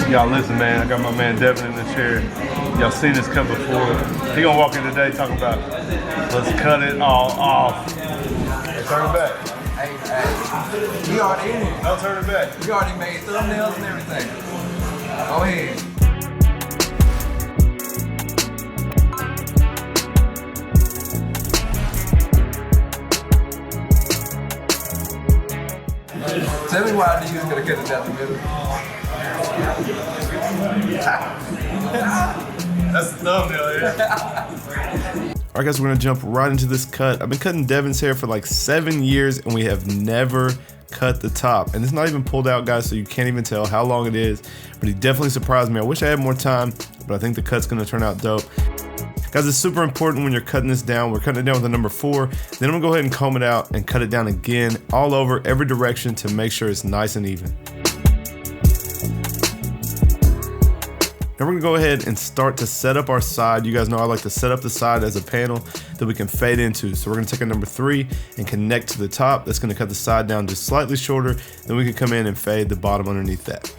Y'all listen, man, I got my man Devin in the chair. Y'all seen this cut before. He gonna walk in today talking about, let's cut it all off. Hey, turn it back. Hey, we already in here. No, turn it back. We already made thumbnails and everything. Go ahead. Tell me why the user gonna cut it down the middle. That's the thumbnail, yeah. All right, guys, we're gonna jump right into this cut. I've been cutting Devin's hair for like 7 years, and we have never cut the top. And it's not even pulled out, guys, so you can't even tell how long it is. But he definitely surprised me. I wish I had more time, but I think the cut's gonna turn out dope. Guys, it's super important when you're cutting this down. We're cutting it down with a number 4. Then I'm gonna go ahead and comb it out and cut it down again, all over, every direction, to make sure it's nice and even. Now we're gonna go ahead and start to set up our side. You guys know I like to set up the side as a panel that we can fade into. So we're gonna take a number 3 and connect to the top. That's gonna cut the side down just slightly shorter. Then we can come in and fade the bottom underneath that.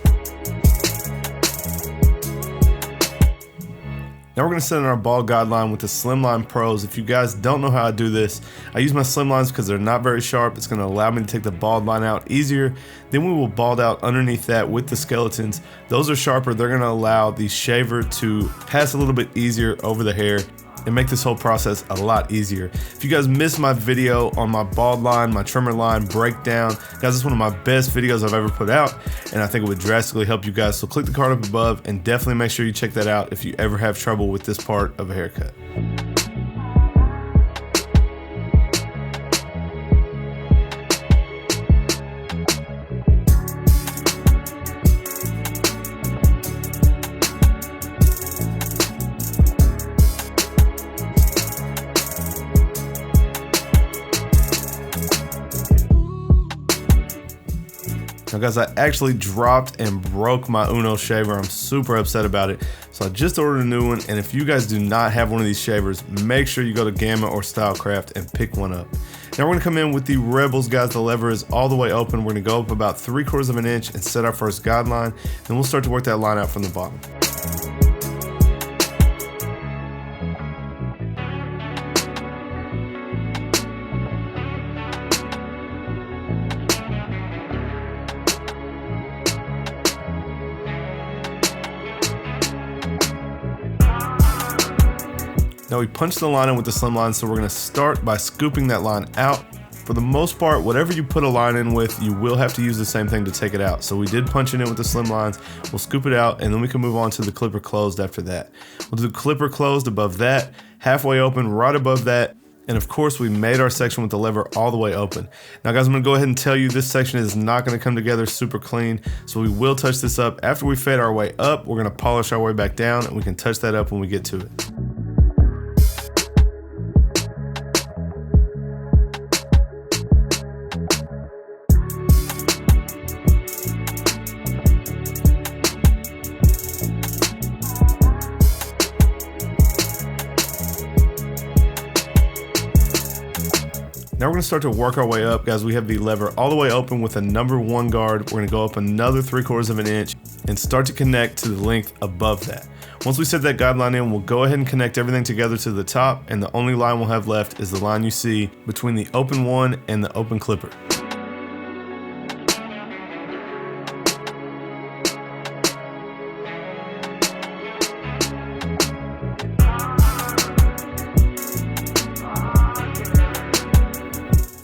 Now we're gonna set in our bald guideline with the Slimline Pros. If you guys don't know how I do this, I use my Slimlines because they're not very sharp. It's gonna allow me to take the bald line out easier. Then we will bald out underneath that with the skeletons. Those are sharper. They're gonna allow the shaver to pass a little bit easier over the hair and make this whole process a lot easier. If you guys missed my video on my bald line, my trimmer line breakdown, guys, it's one of my best videos I've ever put out, and I think it would drastically help you guys. So click the card up above and definitely make sure you check that out if you ever have trouble with this part of a haircut. Now guys, I actually dropped and broke my Uno shaver. I'm super upset about it. So I just ordered a new one, and if you guys do not have one of these shavers, make sure you go to Gamma or Stylecraft and pick one up. Now we're gonna come in with the Rebels, guys. The lever is all the way open. We're gonna go up about 3/4 of an inch and set our first guideline. Then we'll start to work that line out from the bottom. Now we punch the line in with the Slimline, so we're gonna start by scooping that line out. For the most part, whatever you put a line in with, you will have to use the same thing to take it out. So we did punch it in with the Slimlines. We'll scoop it out, and then we can move on to the clipper closed after that. We'll do clipper closed above that, halfway open right above that, and of course we made our section with the lever all the way open. Now guys, I'm gonna go ahead and tell you this section is not gonna come together super clean, so we will touch this up. After we fade our way up, we're gonna polish our way back down, and we can touch that up when we get to it. Now we're gonna start to work our way up, guys. We have the lever all the way open with a number 1 guard. We're gonna go up another 3/4 of an inch and start to connect to the length above that. Once we set that guideline in, we'll go ahead and connect everything together to the top, and the only line we'll have left is the line you see between the open one and the open clipper.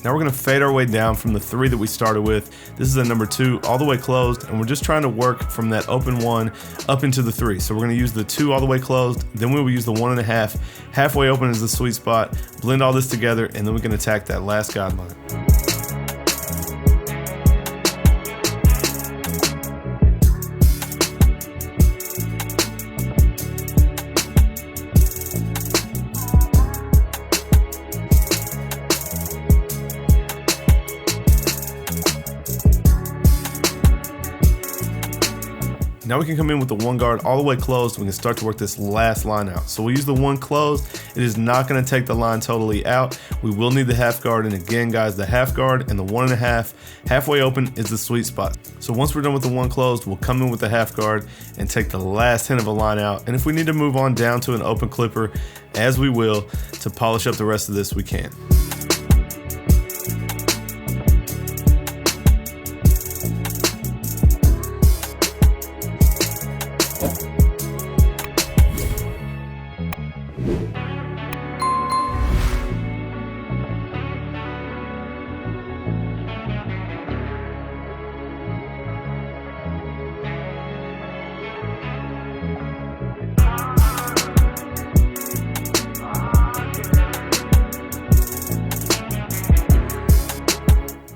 Now we're gonna fade our way down from the 3 that we started with. This is a number 2 all the way closed, and we're just trying to work from that open 1 up into the 3. So we're gonna use the 2 all the way closed, then we will use the 1.5. Halfway open is the sweet spot. Blend all this together, and then we can attack that last guideline. Now we can come in with the one guard all the way closed. We can start to work this last line out. So we use the one closed. It is not going to take the line totally out. We will need the half guard. And again, guys, the half guard and the 1.5 halfway open is the sweet spot. So once we're done with the one closed, we'll come in with the half guard and take the last hint of a line out. And if we need to move on down to an open clipper, as we will, to polish up the rest of this, we can.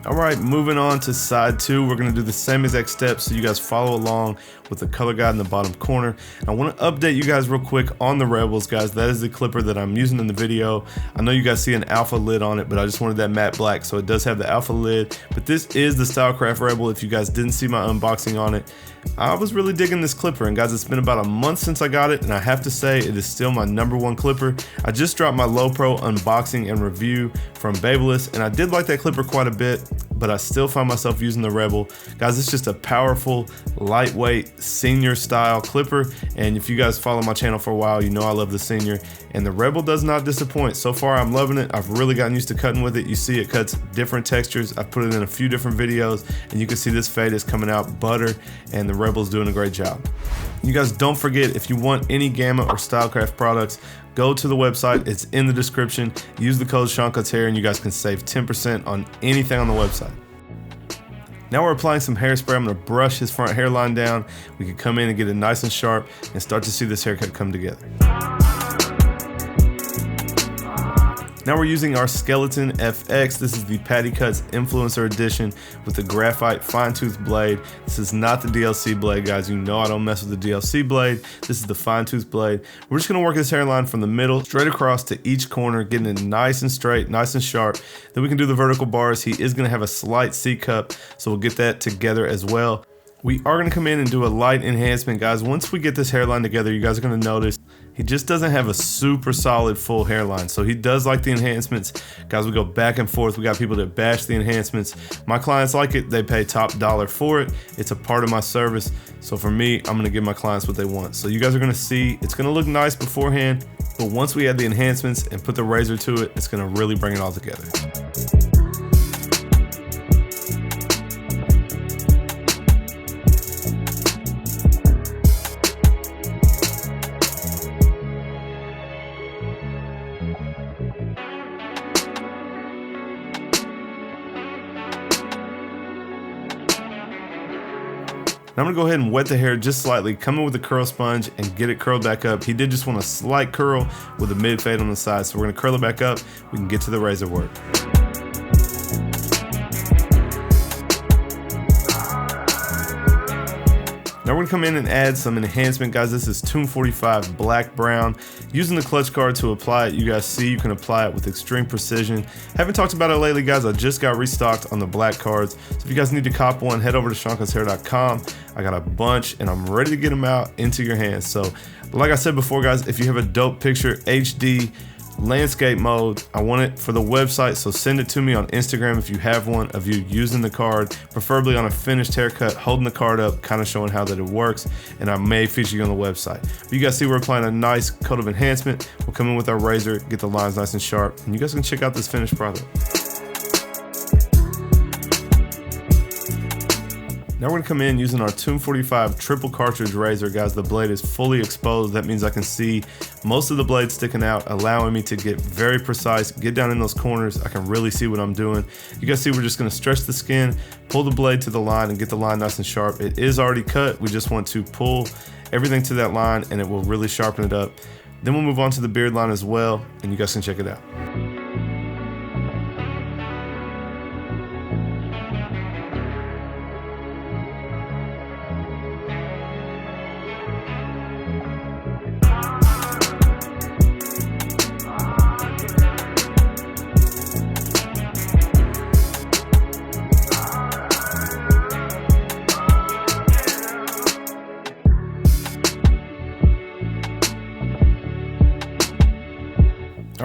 Alright, moving on to side 2, we're going to do the same exact steps so you guys follow along with the color guide in the bottom corner. I want to update you guys real quick on the Rebels, guys. That is the clipper that I'm using in the video. I know you guys see an alpha lid on it, but I just wanted that matte black, so it does have the alpha lid. But this is the Stylecraft Rebel. If you guys didn't see my unboxing on it, I was really digging this clipper, and guys, it's been about a month since I got it, and I have to say it is still my #1 clipper. I just dropped my low pro unboxing and review from Babyliss, and I did like that clipper quite a bit, but I still find myself using the Rebel. Guys, it's just a powerful, lightweight, senior style clipper, and if you guys follow my channel for a while, you know I love the senior, and the Rebel does not disappoint. So far, I'm loving it. I've really gotten used to cutting with it. You see it cuts different textures. I've put it in a few different videos, and you can see this fade is coming out butter, and the Rebel's doing a great job. You guys don't forget, if you want any Gamma or Stylecraft products, go to the website. It's in the description. Use the code Seancutshair and you guys can save 10% on anything on the website. Now we're applying some hairspray. I'm going to brush his front hairline down. We can come in and get it nice and sharp and start to see this haircut come together. Now we're using our Skeleton FX. This is the Pattycuts Influencer Edition with the graphite fine tooth blade. This is not the DLC blade, guys. You know I don't mess with the DLC blade. This is the fine tooth blade. We're just gonna work this hairline from the middle straight across to each corner, getting it nice and straight, nice and sharp. Then we can do the vertical bars. He is gonna have a slight C cup, so we'll get that together as well. We are gonna come in and do a light enhancement, guys. Once we get this hairline together, you guys are gonna notice he just doesn't have a super solid full hairline. So he does like the enhancements. Guys, we go back and forth. We got people that bash the enhancements. My clients like it. They pay top dollar for it. It's a part of my service. So for me, I'm gonna give my clients what they want. So you guys are gonna see, it's gonna look nice beforehand, but once we add the enhancements and put the razor to it, it's gonna really bring it all together. Now I'm gonna go ahead and wet the hair just slightly, come in with a curl sponge and get it curled back up. He did just want a slight curl with a mid fade on the side, so we're gonna curl it back up. We can get to the razor work. Now we're gonna come in and add some enhancement, guys. This is Tune 45 Black Brown. Using the Klutch card to apply it, you guys see you can apply it with extreme precision. Haven't talked about it lately, guys. I just got restocked on the black cards. So if you guys need to cop one, head over to Seancutshair.com. I got a bunch and I'm ready to get them out into your hands. So like I said before, guys, if you have a dope picture, HD, landscape mode, I want it for the website, so send it to me on Instagram if you have one of you using the card, preferably on a finished haircut, holding the card up, kind of showing how that it works, and I may feature you on the website. But you guys see we're applying a nice coat of enhancement. We'll come in with our razor, get the lines nice and sharp, and you guys can check out this finished product. Now we're gonna come in using our Tune 45 triple cartridge razor, guys. The blade is fully exposed. That means I can see most of the blade sticking out, allowing me to get very precise, get down in those corners. I can really see what I'm doing. You guys see we're just gonna stretch the skin, pull the blade to the line and get the line nice and sharp. It is already cut. We just want to pull everything to that line and it will really sharpen it up. Then we'll move on to the beard line as well, and you guys can check it out.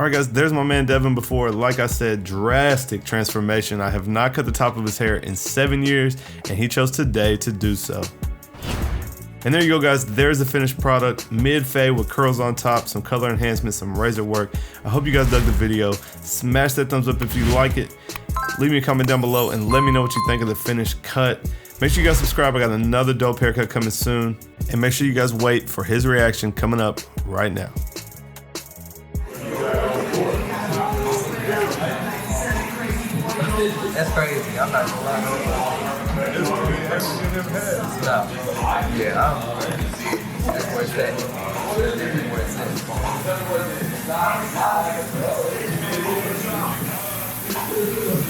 All right, guys, there's my man Devin before. Like I said, drastic transformation. I have not cut the top of his hair in 7 years, and he chose today to do so. And there you go, guys. There's the finished product. Mid-fade with curls on top, some color enhancement, some razor work. I hope you guys dug the video. Smash that thumbs up if you like it. Leave me a comment down below and let me know what you think of the finished cut. Make sure you guys subscribe. I got another dope haircut coming soon. And make sure you guys wait for his reaction coming up right now. That's crazy. I'm not gonna lie. No. Yeah, that's where it's at. That's where it's at.